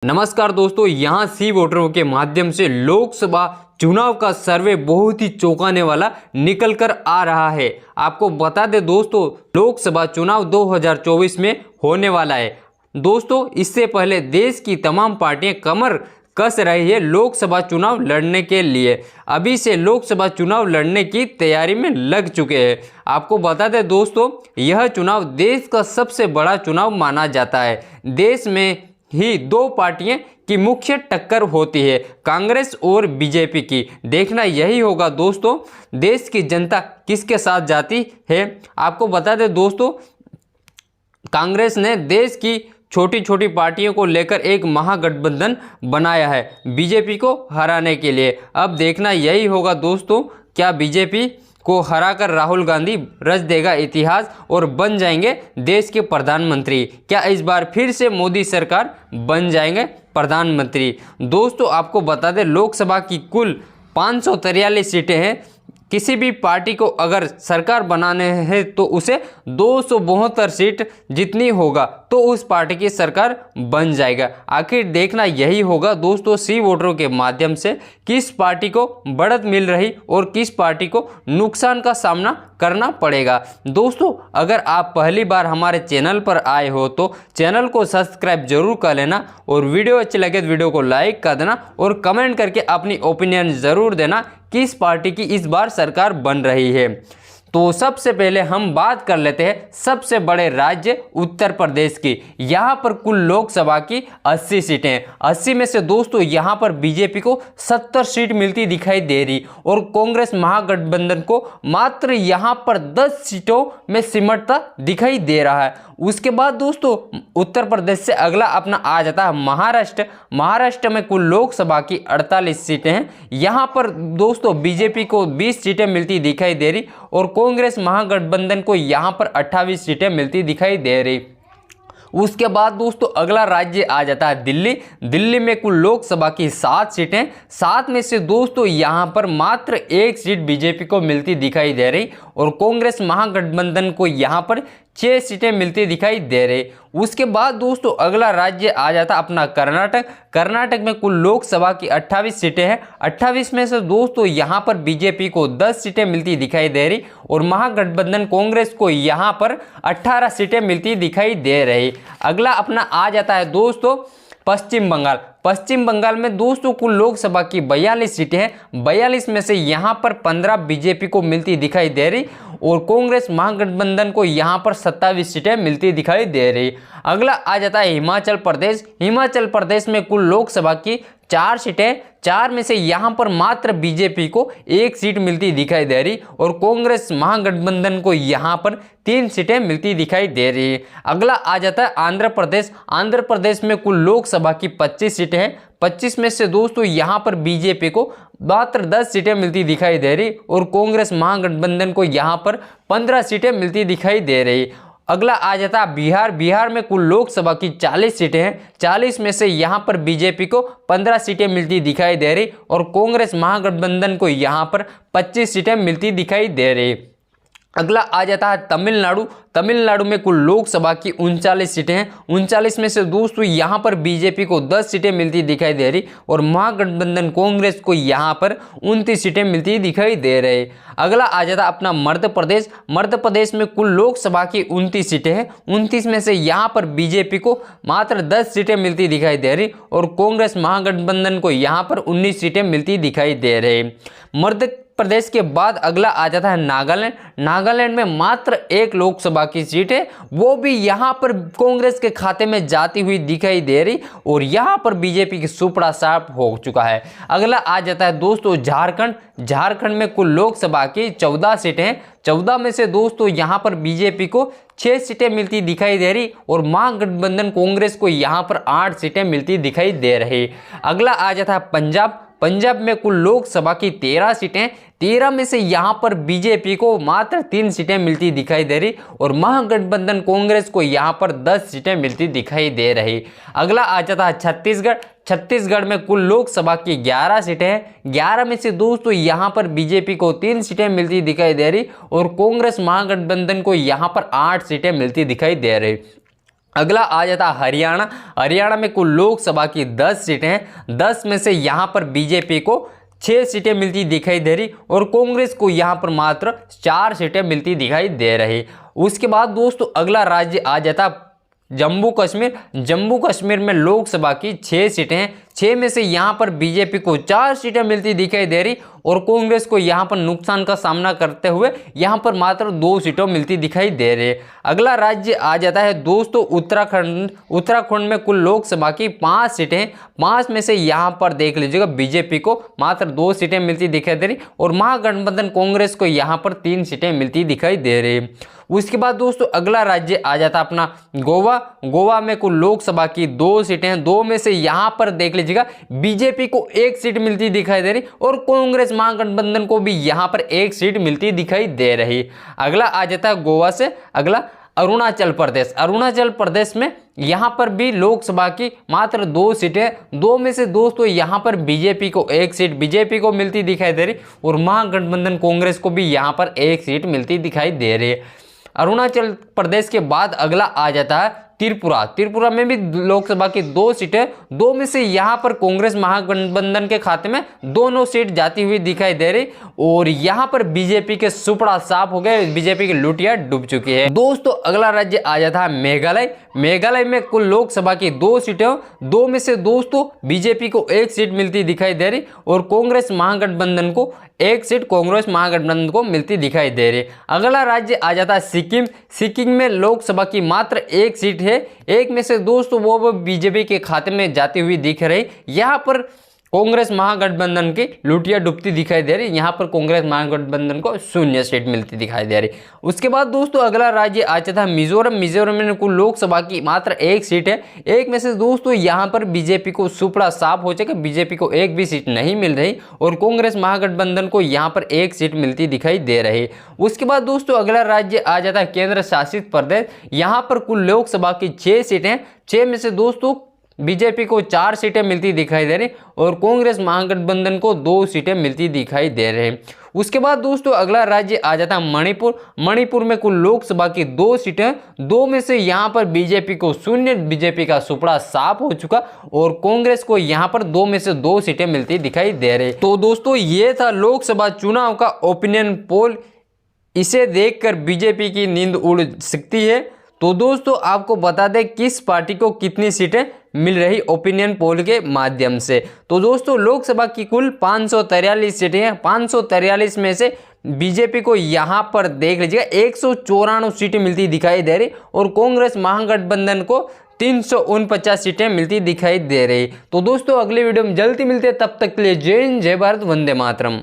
नमस्कार दोस्तों, यहाँ सी वोटरों के माध्यम से लोकसभा चुनाव का सर्वे बहुत ही चौंकाने वाला निकल कर आ रहा है। आपको बता दें दोस्तों, लोकसभा चुनाव 2024 में होने वाला है। दोस्तों, इससे पहले देश की तमाम पार्टियां कमर कस रही है लोकसभा चुनाव लड़ने के लिए। अभी से लोकसभा चुनाव लड़ने की तैयारी में लग चुके हैं। आपको बता दें दोस्तों, यह चुनाव देश का सबसे बड़ा चुनाव माना जाता है। देश में ही दो पार्टियां की मुख्य टक्कर होती है, कांग्रेस और बीजेपी की। देखना यही होगा दोस्तों, देश की जनता किसके साथ जाती है। आपको बता दें दोस्तों, कांग्रेस ने देश की छोटी छोटी पार्टियों को लेकर एक महागठबंधन बनाया है बीजेपी को हराने के लिए। अब देखना यही होगा दोस्तों, क्या बीजेपी को हराकर राहुल गांधी रच देगा इतिहास और बन जाएंगे देश के प्रधानमंत्री। क्या इस बार फिर से मोदी सरकार बन जाएंगे प्रधानमंत्री। दोस्तों, आपको बता दें, लोकसभा की कुल 543 सीटें हैं। किसी भी पार्टी को अगर सरकार बनाने हैं तो उसे 272 सीट जितनी होगा तो उस पार्टी की सरकार बन जाएगा। आखिर देखना यही होगा दोस्तों, सी वोटरों के माध्यम से किस पार्टी को बढ़त मिल रही और किस पार्टी को नुकसान का सामना करना पड़ेगा। दोस्तों, अगर आप पहली बार हमारे चैनल पर आए हो तो चैनल को सब्सक्राइब जरूर कर लेना और वीडियो अच्छी लगे तो वीडियो को लाइक कर देना और कमेंट करके अपनी ओपिनियन ज़रूर देना किस पार्टी की इस बार सरकार बन रही है। तो सबसे पहले हम बात कर लेते हैं सबसे बड़े राज्य उत्तर प्रदेश की। यहाँ पर कुल लोकसभा की 80 सीटें हैं। 80 में से दोस्तों यहाँ पर बीजेपी को 70 सीट मिलती दिखाई दे रही और कांग्रेस महागठबंधन को मात्र यहाँ पर 10 सीटों में सिमटता दिखाई दे रहा है। उसके बाद दोस्तों, उत्तर प्रदेश से अगला अपना आ जाता है महाराष्ट्र। महाराष्ट्र में कुल लोकसभा की 48 सीटें हैं। यहाँ पर दोस्तों बीजेपी को 20 सीटें मिलती दिखाई दे रही और कांग्रेस महागठबंधन को यहाँ पर 28 सीटें मिलती दिखाई दे रही। उसके बाद दोस्तों अगला राज्य आ जाता है दिल्ली। दिल्ली में कुल लोकसभा की 7 सीटें, 7 में से दोस्तों यहाँ पर मात्र 1 सीट बीजेपी को मिलती दिखाई दे रही और कांग्रेस महागठबंधन को यहाँ पर 6 सीटें मिलती दिखाई दे रही। उसके बाद दोस्तों अगला राज्य आ जाता अपना कर्नाटक। कर्नाटक में कुल लोकसभा की 28 सीटें हैं। 28 में से दोस्तों यहाँ पर बीजेपी को 10 सीटें मिलती दिखाई दे रही और महागठबंधन कांग्रेस को यहाँ पर 18 सीटें मिलती दिखाई दे रही। अगला अपना आ जाता है दोस्तों पश्चिम बंगाल। पश्चिम बंगाल में दोस्तों कुल लोकसभा की 42 सीटें हैं। 42 में से यहाँ पर 15 बीजेपी को मिलती दिखाई दे रही और कांग्रेस महागठबंधन को यहाँ पर 27 सीटें मिलती दिखाई दे रही। अगला आ जाता है हिमाचल प्रदेश। हिमाचल प्रदेश में कुल लोकसभा की 4 सीटें, 4 में से यहाँ पर मात्र बीजेपी को 1 सीट मिलती दिखाई दे रही और कांग्रेस महागठबंधन को यहाँ पर 3 सीटें मिलती दिखाई दे रही है। अगला आ जाता है आंध्र प्रदेश। आंध्र प्रदेश में कुल लोकसभा की 25 सीटें हैं। 25 में से दोस्तों यहाँ पर बीजेपी को मात्र 10 सीटें मिलती दिखाई दे रही और कांग्रेस महागठबंधन को यहाँ पर 15 सीटें मिलती दिखाई दे रही। अगला आ जाता है बिहार। बिहार में कुल लोकसभा की 40 सीटें हैं। 40 में से यहाँ पर बीजेपी को 15 सीटें मिलती दिखाई दे रही और कांग्रेस महागठबंधन को यहाँ पर 25 सीटें मिलती दिखाई दे रही। अगला आ जाता है तमिलनाडु। तमिलनाडु में कुल लोकसभा की 39 सीटें हैं। 39 में से दोस्तों यहाँ पर बीजेपी को 10 सीटें मिलती दिखाई दे रही और महागठबंधन कांग्रेस को यहाँ पर 29 सीटें मिलती दिखाई दे रही। अगला आ जाता है अपना मध्य प्रदेश। मध्य प्रदेश में कुल लोकसभा की 29 सीटें हैं। 29 में से यहाँ पर बीजेपी को मात्र 10 सीटें मिलती दिखाई दे रही और कांग्रेस महागठबंधन को यहाँ पर 19 सीटें मिलती दिखाई दे रही। मध्य प्रदेश के बाद अगला आ जाता है नागालैंड। नागालैंड में मात्र 1 लोकसभा की सीट है, वो भी यहाँ पर कांग्रेस के खाते में जाती हुई दिखाई दे रही और यहाँ पर बीजेपी की सुपड़ा साफ हो चुका है। अगला आ जाता है दोस्तों झारखंड। झारखंड में कुल लोकसभा की 14 सीटें हैं। 14 में से दोस्तों यहाँ पर बीजेपी को 6 सीटें मिलती दिखाई दे रही और महागठबंधन कांग्रेस को यहाँ पर 8 सीटें मिलती दिखाई दे रही। अगला आ जाता है पंजाब। पंजाब में कुल लोकसभा की 13 सीटें, 13 में से यहाँ पर बीजेपी को मात्र 3 सीटें मिलती दिखाई दे रही और महागठबंधन कांग्रेस को यहाँ पर 10 सीटें मिलती दिखाई दे रही। अगला आ जाता है छत्तीसगढ़। छत्तीसगढ़ में कुल लोकसभा की 11 सीटें हैं। 11 में से दोस्तों यहाँ पर बीजेपी को 3 सीटें मिलती दिखाई दे रही और कांग्रेस महागठबंधन को यहाँ पर 8 सीटें मिलती दिखाई दे रही। अगला आ जाता है हरियाणा। हरियाणा में कुल लोकसभा की 10 सीटें हैं। 10 में से यहाँ पर बीजेपी को 6 सीटें मिलती दिखाई दे रही और कांग्रेस को यहाँ पर मात्र 4 सीटें मिलती दिखाई दे रही। उसके बाद दोस्तों अगला राज्य आ जाता जम्मू कश्मीर। जम्मू कश्मीर में लोकसभा की 6 सीटें हैं। 6 में से यहाँ पर बीजेपी को 4 सीटें मिलती दिखाई दे रही और कांग्रेस को यहाँ पर नुकसान का सामना करते हुए यहाँ पर मात्र 2 सीटें मिलती दिखाई दे रही है। अगला राज्य आ जाता है दोस्तों उत्तराखंड। उत्तराखंड में कुल लोकसभा की 5 सीटें हैं। 5 में से यहाँ पर देख लीजिएगा बीजेपी को मात्र 2 सीटें मिलती दिखाई दे रही और महागठबंधन कांग्रेस को यहाँ पर 3 सीटें मिलती दिखाई दे रही। उसके बाद दोस्तों अगला राज्य आ जाता अपना गोवा। गोवा में कुल लोकसभा की 2 सीटें हैं। 2 में से यहाँ पर देख लीजिएगा बीजेपी को 1 सीट मिलती दिखाई दे रही और कांग्रेस महागठबंधन को भी यहाँ पर 1 सीट मिलती दिखाई दे रही। अगला आ जाता है गोवा से अगला अरुणाचल प्रदेश। अरुणाचल प्रदेश में यहाँ पर भी लोकसभा की मात्र 2 सीटें। 2 में से दोस्तों यहाँ पर बीजेपी को 1 सीट बीजेपी को मिलती दिखाई दे रही और महागठबंधन कांग्रेस को भी यहाँ पर 1 सीट मिलती दिखाई दे रही है। अरुणाचल प्रदेश के बाद अगला आ जाता है त्रिपुरा। त्रिपुरा में भी लोकसभा की 2 सीटें। 2 में से यहाँ पर कांग्रेस महागठबंधन के खाते में दोनों सीट जाती हुई दिखाई दे रही और यहाँ पर बीजेपी के सुपड़ा साफ हो गए। बीजेपी की लुटिया डूब चुकी है। दोस्तों अगला राज्य आ जाता है मेघालय। मेघालय में कुल लोकसभा की 2 सीटें। 2 में से दोस्तों बीजेपी को 1 सीट मिलती दिखाई दे रही और कांग्रेस महागठबंधन को 1 सीट कांग्रेस महागठबंधन को मिलती दिखाई दे रही। अगला राज्य आ जाता है सिक्किम। सिक्किम में लोकसभा की मात्र 1 सीट है। 1 में से दोस्तों वो बीजेपी के खाते में जाती हुई दिख रही। यहाँ पर कांग्रेस महागठबंधन की लुटिया डूबती दिखाई दे रही। यहाँ पर कांग्रेस महागठबंधन को 0 सीट मिलती दिखाई दे रही। उसके बाद दोस्तों अगला राज्य आ जाता है मिजोरम। मिजोरम में कुल लोकसभा की मात्र 1 सीट है। 1 में से दोस्तों यहाँ पर बीजेपी को सुपड़ा साफ हो जाएगा। बीजेपी को 1 भी सीट नहीं मिल रही और कांग्रेस महागठबंधन को यहाँ पर 1 सीट मिलती दिखाई दे रही। उसके बाद दोस्तों अगला राज्य आ जाता है केंद्र शासित प्रदेश। यहाँ पर कुल लोकसभा की 6 सीटें। 6 में से दोस्तों बीजेपी को 4 सीटें मिलती दिखाई दे रही और कांग्रेस महागठबंधन को 2 सीटें मिलती दिखाई दे रहे। उसके बाद दोस्तों अगला राज्य आ जाता है मणिपुर। मणिपुर में कुल लोकसभा की 2 सीटें। 2 में से यहाँ पर बीजेपी को 0, बीजेपी का सुपड़ा साफ हो चुका और कांग्रेस को यहाँ पर 2 में से 2 सीटें मिलती दिखाई दे रही। तो दोस्तों ये था लोकसभा चुनाव का ओपिनियन पोल। इसे देखकर बीजेपी की नींद उड़ सकती है। तो दोस्तों आपको बता दें किस पार्टी को कितनी सीटें मिल रही ओपिनियन पोल के माध्यम से। तो दोस्तों लोकसभा की कुल 543 सीटें हैं। 543 में से बीजेपी को यहाँ पर देख लीजिएगा 194 सीटें मिलती दिखाई दे रही और कांग्रेस महागठबंधन को 349 सीटें मिलती दिखाई दे रही। तो दोस्तों अगले वीडियो में जल्दी मिलते हैं। तब तक के लिए जय हिंद, जय भारत, वंदे मातरम।